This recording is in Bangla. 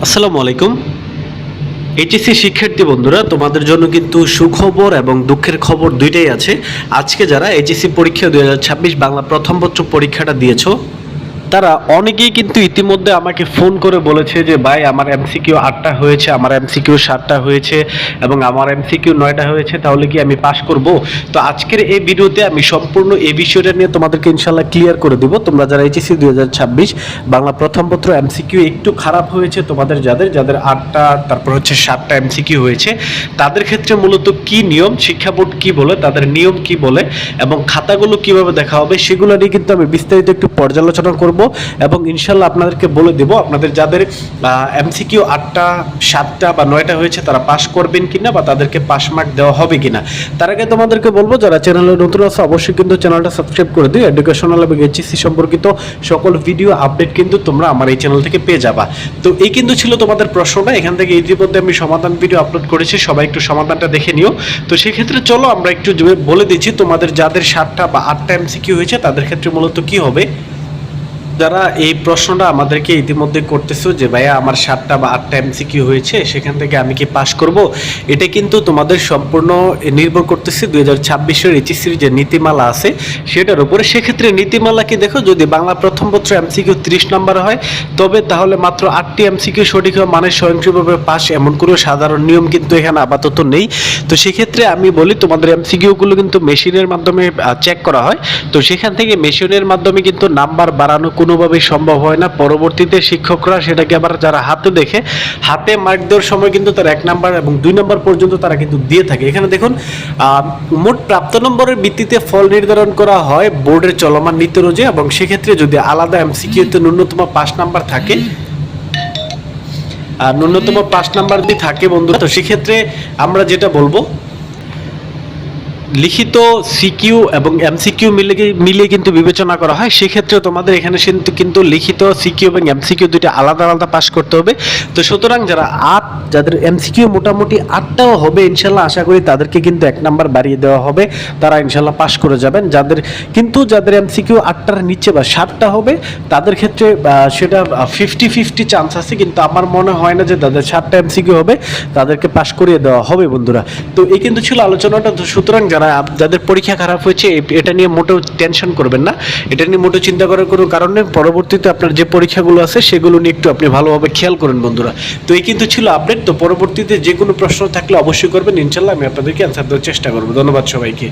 আসসালামু আলাইকুম। এইচএসসি শিক্ষার্থী বন্ধুরা, তোমাদের জন্য কিন্তু সুখবর এবং দুঃখের খবর দুইটাই আছে। আজকে যারা এইচএসসি পরীক্ষা 2026 বাংলা প্রথম পত্র পরীক্ষাটা দিয়েছো, তারা অনেকেই কিন্তু ইতিমধ্যে আমাকে ফোন করে বলেছে যে ভাই, আমার এমসিকিউ 8টা হয়েছে, আমার এমসিকিউ 7টা হয়েছে এবং আমার এমসিকিউ 9টা হয়েছে, তাহলে কি আমি পাস করব? তো আজকের এই ভিডিওতে আমি সম্পূর্ণ এই বিষয়টা নিয়ে তোমাদেরকে ইনশাল্লাহ ক্লিয়ার করে দেব। তোমরা যারা এইচএসসি 2026 বাংলা প্রথম পত্র এমসিকিউ একটু খারাপ হয়েছে, তোমাদের যাদের 8টা তারপর হচ্ছে 7টা এমসিকিউ হয়েছে, তাদের ক্ষেত্রে মূলত কি নিয়ম, শিক্ষা বোর্ড কি বলে, তাদের নিয়ম কি বলে এবং খাতাগুলো কিভাবে দেখা হবে, সেগুলো নিয়ে কিন্তু আমি বিস্তারিত একটু পর্যালোচনা করব এবং ইনশাল্লাহ আপনাদেরকে বলে দেব আপনাদের যাদের এমসিকিউ 8টা 7টা বা 9টা হয়েছে তারা পাস করবেন কিনা বা তাদেরকে পাস মার্ক দেওয়া হবে কিনা। তার আগে তোমাদেরকে বলবো, যারা চ্যানেলে নতুন আছে অবশ্যই কিন্তু চ্যানেলটা সাবস্ক্রাইব করে দিও। এডুকেশনাল এবং এইচএসসি সম্পর্কিত সকল ভিডিও আপডেট কিন্তু তোমরা আমার এই চ্যানেল থেকে পেয়ে যাবা। তো এই কিন্তু ছিল তোমাদের প্রশ্নটা, এখান থেকে ইতিমধ্যে আমি সমাধান ভিডিও আপলোড করেছি, সবাই একটু সমাধানটা দেখে নিও। তো সেক্ষেত্রে চলো আমরা একটু বলে দিচ্ছি তোমাদের যাদের 7টা বা 8টা এমসিকিউ হয়েছে তাদের ক্ষেত্রে মূলত কি হবে। যারা এই প্রশ্নটা আমাদেরকে ইতিমধ্যে করতেছো যে ভাইয়া আমার 7টা বা 8টা এমসিকিউ হয়েছে, সেখান থেকে আমি কি পাস করব, এটা কিন্তু তোমাদের সম্পূর্ণ নির্ভর করতেছে 2026-এর এইচএসসির যে নীতিমালা আছে সেটার উপরে। সেক্ষেত্রে নীতিমালা কি দেখো, যদি বাংলা প্রথম পত্র এমসিকিউ 30 নাম্বার হয় তবে তাহলে মাত্র 8টি এমসিকিউ সঠিক হয় মানে স্বয়ংক্রিয়ভাবে পাস, এমন কোনো সাধারণ নিয়ম কিন্তু এখানে আপাতত নেই। তো সেক্ষেত্রে আমি বলি তোমাদের এমসিকিউগুলো কিন্তু মেশিনের মাধ্যমে চেক করা হয়। তো সেখান থেকে মেশিনের মাধ্যমে কিন্তু নাম্বার বাড়ানো কোনোভাবেই সম্ভব হয় না। পরবর্তীতে শিক্ষকরা সেটাকে আবার যারা হাতে দেখে, হাতে মার্ক দেওয়ার সময় কিন্তু তার 1 নাম্বার এবং 2 নাম্বার পর্যন্ত তারা কিন্তু দিয়ে থাকে। এখানে দেখুন, মোট প্রাপ্ত নম্বরের ভিত্তিতে ফল নির্ধারণ করা হয় বোর্ডের চলমান নীতি অনুযায়ী, এবং সেক্ষেত্রে যদি আলাদা এমসিকিউতে ন্যূনতম 5 নাম্বার থাকে, ন্যূনতম 5 নাম্বার যদি থাকে বন্ধু, তো সেক্ষেত্রে আমরা যেটা বলবো, লিখিত সিকিউ এবং এমসিকিউ মিলিয়ে কিন্তু বিবেচনা করা হয়। সেক্ষেত্রে তোমাদের এখানে কিন্তু লিখিত সিকিউ এবং এমসিকিউ দুইটা আলাদা আলাদা পাস করতে হবে। তো সুতরাং যাদের এমসিকিউ মোটামুটি 8টাও হবে ইনশাল্লাহ, আশা করি তাদেরকে কিন্তু 1 নাম্বার বাড়িয়ে দেওয়া হবে, তারা ইনশাল্লাহ পাস করে যাবেন। যাদের এমসিকিউ 8টার নিচে বা 7টা হবে তাদের ক্ষেত্রে সেটা 50-50 চান্স আছে, কিন্তু আমার মনে হয় না যে তাদের 7টা এমসিকিউ হবে তাদেরকে পাস করিয়ে দেওয়া হবে বন্ধুরা। তো এই কিন্তু ছিল আলোচনাটা। সুতরাং যাদের পরীক্ষা খারাপ হয়েছে এটা নিয়ে মোটেও টেনশন করবেন না, এটা নিয়ে মোটেও চিন্তা করার কোনো কারণ নেই। পরবর্তীতে আপনার যে পরীক্ষাগুলো আছে সেগুলো নিয়ে একটু আপনি ভালোভাবে খেয়াল করেন বন্ধুরা। তো এই কিন্তু ছিল আপডেট। তো পরবর্তীতে যে কোনো প্রশ্ন থাকলে অবশ্যই করবেন, ইনশাল্লাহ আমি আপনাদেরকে অ্যান্সার দেওয়ার চেষ্টা করবো। ধন্যবাদ সবাইকে।